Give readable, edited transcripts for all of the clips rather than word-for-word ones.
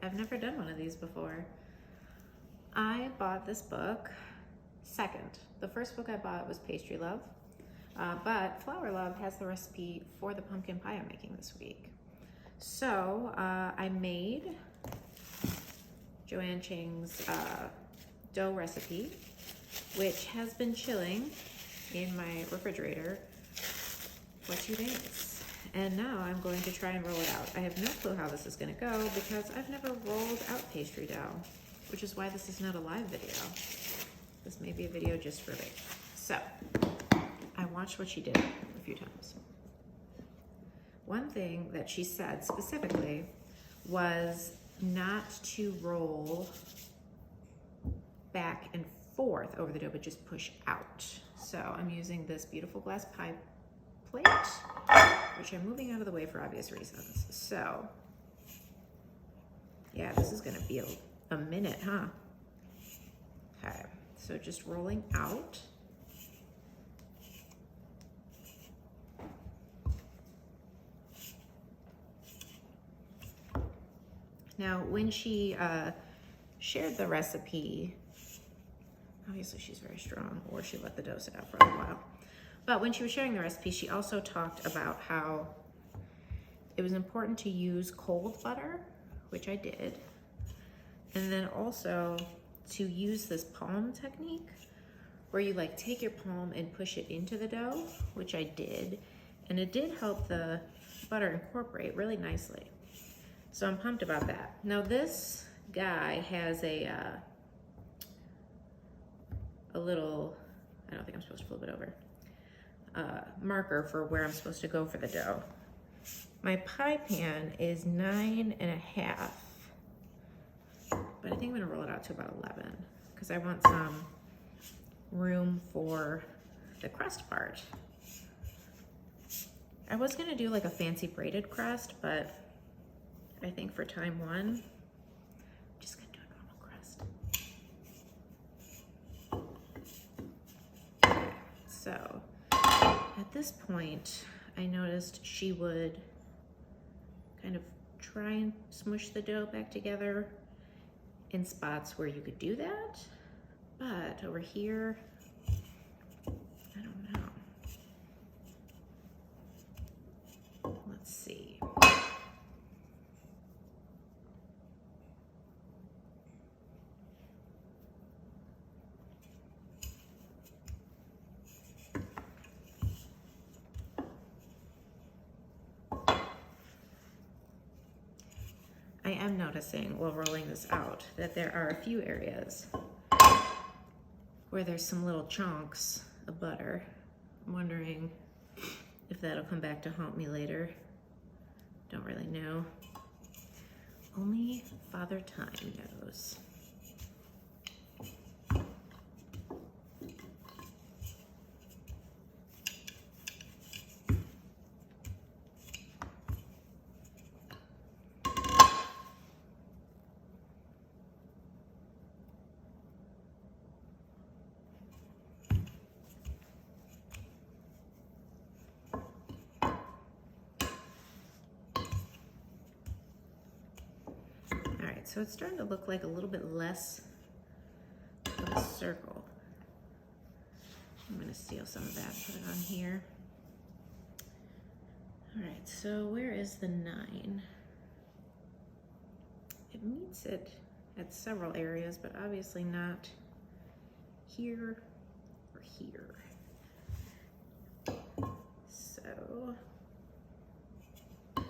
I've never done one of these before. I bought this book second. The first book I bought was Pastry Love, but Flour Love has the recipe for the pumpkin pie I'm making this week. So I made Joanne Ching's dough recipe, which has been chilling in my refrigerator for 2 days. And now I'm going to try and roll it out. I have no clue how this is gonna go because I've never rolled out pastry dough, which is why this is not a live video. This may be a video just for me. So, I watched what she did a few times. One thing that she said specifically was not to roll back and forth over the dough, but just push out. So I'm using this beautiful glass pie plate, which I'm moving out of the way for obvious reasons. So, yeah, this is gonna be a minute, huh? Okay, so just rolling out. Now, when she shared the recipe, obviously she's very strong, or she let the dough sit out for a little while. But when she was sharing the recipe, she also talked about how it was important to use cold butter, which I did, and then also to use this palm technique, where you like take your palm and push it into the dough, which I did, and it did help the butter incorporate really nicely. So I'm pumped about that. Now this guy has a little, I don't think I'm supposed to flip it over, marker for where I'm supposed to go for the dough. My pie pan is 9.5, but I think I'm gonna roll it out to about 11 because I want some room for the crust part. I was gonna do like a fancy braided crust, but I think for time one, I'm just gonna do a normal crust. So at this point, I noticed she would kind of try and smush the dough back together in spots where you could do that. But over here, I don't know. Let's see. I am noticing while rolling this out that there are a few areas where there's some little chunks of butter. I'm wondering if that'll come back to haunt me later. Don't really know. Only Father Time knows. So it's starting to look like a little bit less of a circle. I'm gonna seal some of that and put it on here. All right, so where is the 9? It meets it at several areas, but obviously not here or here. So I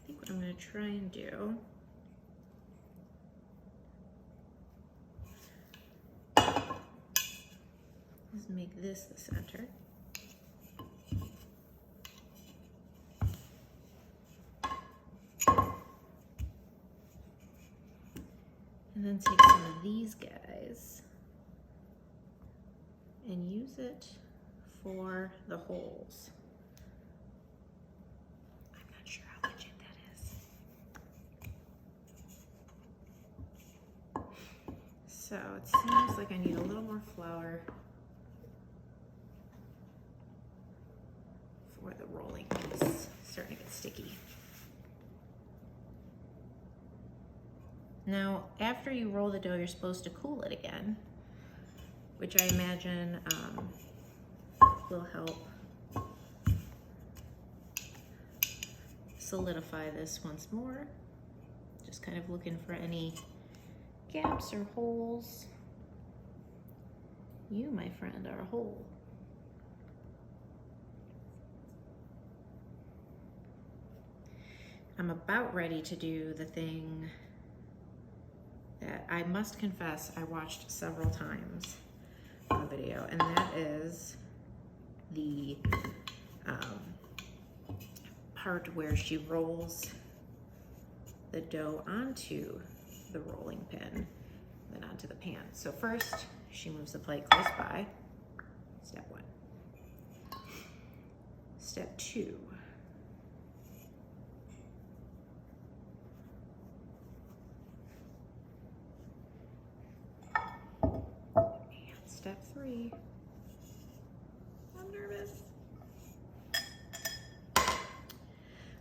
think what I'm gonna try and do is make this the center. And then take some of these guys and use it for the holes. I'm not sure how legit that is. So it seems like I need a little more flour for the rolling piece. It's starting to get sticky. Now, after you roll the dough, you're supposed to cool it again, which I imagine will help solidify this once more. Just kind of looking for any gaps or holes. You, my friend, are a hole. I'm about ready to do the thing that I must confess I watched several times on the video, and that is the part where she rolls the dough onto the rolling pin, then onto the pan. So first, she moves the plate close by. Step 1. Step 2. And step 3. I'm nervous.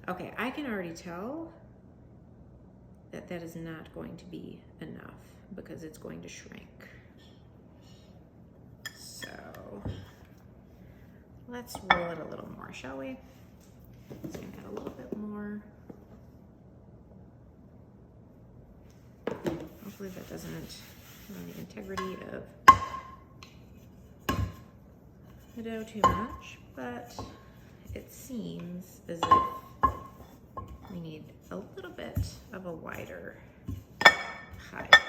Okay, I can already tell that that is not going to be enough because it's going to shrink. So let's roll it a little more, shall we? Let's add a little bit more. Hopefully that doesn't ruin the integrity of the dough too much, but it seems as if we need a little bit of a wider pie dough.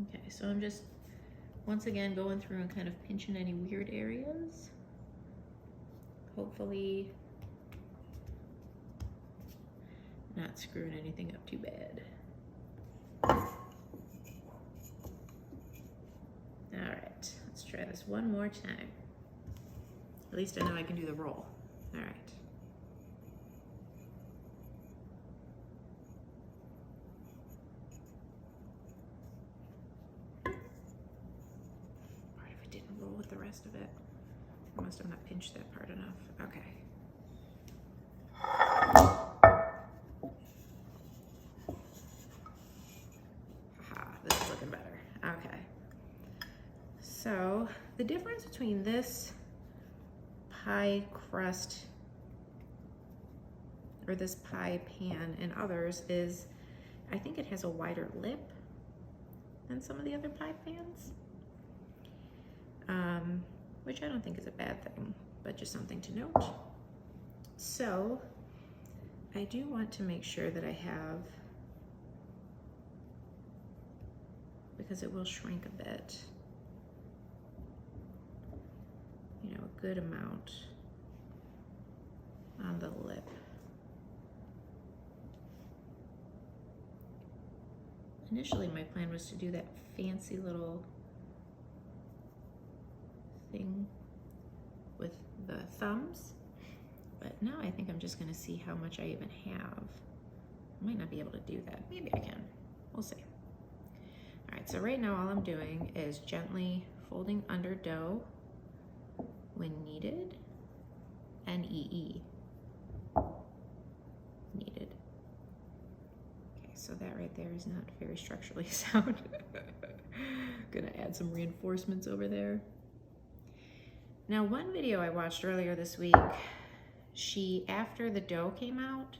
Okay, so I'm just once again going through and kind of pinching any weird areas. Hopefully not screwing anything up too bad. All right, let's try this one more time. At least I know I can do the roll. All right. Part of it didn't roll with the rest of it. I must have not pinched that part enough. Okay. This is looking better. Okay. So the difference between this pie crust or this pie pan and others is I think it has a wider lip than some of the other pie pans, which I don't think is a bad thing, but just something to note. So I do want to make sure that I have, because it will shrink a bit, you know, a good amount on the lip. Initially, my plan was to do that fancy little thing with the thumbs, but now I think I'm just gonna see how much I even have. I might not be able to do that. Maybe I can. We'll see. All right, so right now all I'm doing is gently folding under dough when needed, N-E-E, needed. Okay, so that right there is not very structurally sound. Gonna add some reinforcements over there. Now, one video I watched earlier this week, after the dough came out,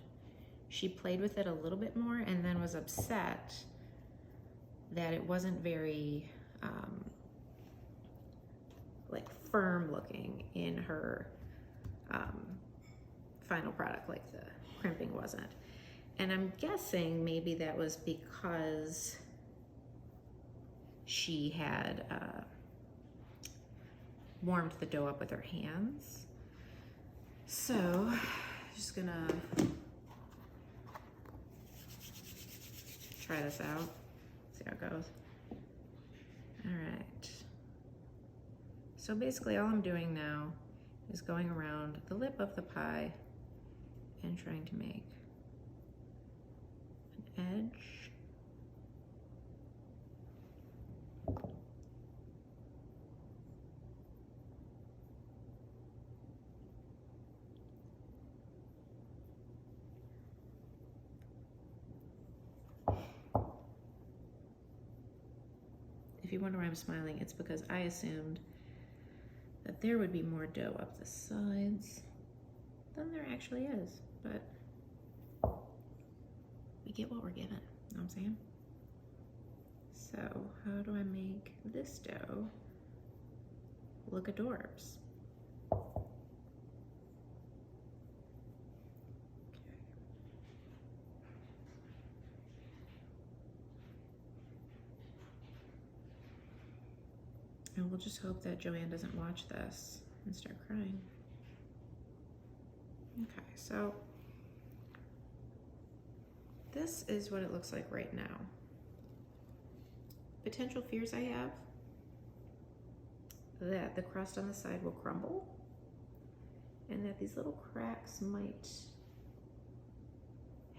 she played with it a little bit more and then was upset that it wasn't very like firm looking in her final product, like the crimping wasn't. And I'm guessing maybe that was because she had warmed the dough up with her hands. So just gonna try this out, see how it goes. All right. So basically all I'm doing now is going around the lip of the pie and trying to make an edge. if you wonder why I'm smiling, it's because I assumed that there would be more dough up the sides than there actually is, but we get what we're given, you know what I'm saying? So how do I make this dough look adorbs? And we'll just hope that Joanne doesn't watch this and start crying. Okay, so this is what it looks like right now. Potential fears I have that the crust on the side will crumble and that these little cracks might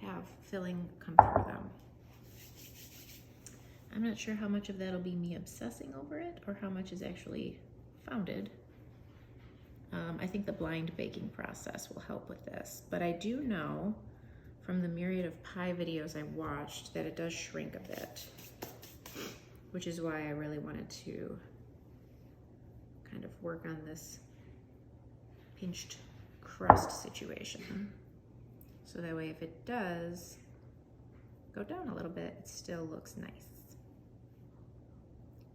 have filling come through them. I'm not sure how much of that'll be me obsessing over it or how much is actually founded. I think the blind baking process will help with this, but I do know from the myriad of pie videos I watched that it does shrink a bit, which is why I really wanted to kind of work on this pinched crust situation. So that way if it does go down a little bit, it still looks nice.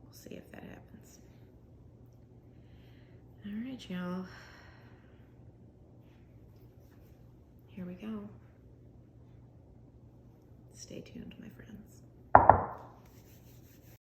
We'll see if that happens. All right, y'all. Here we go. Stay tuned, my friends.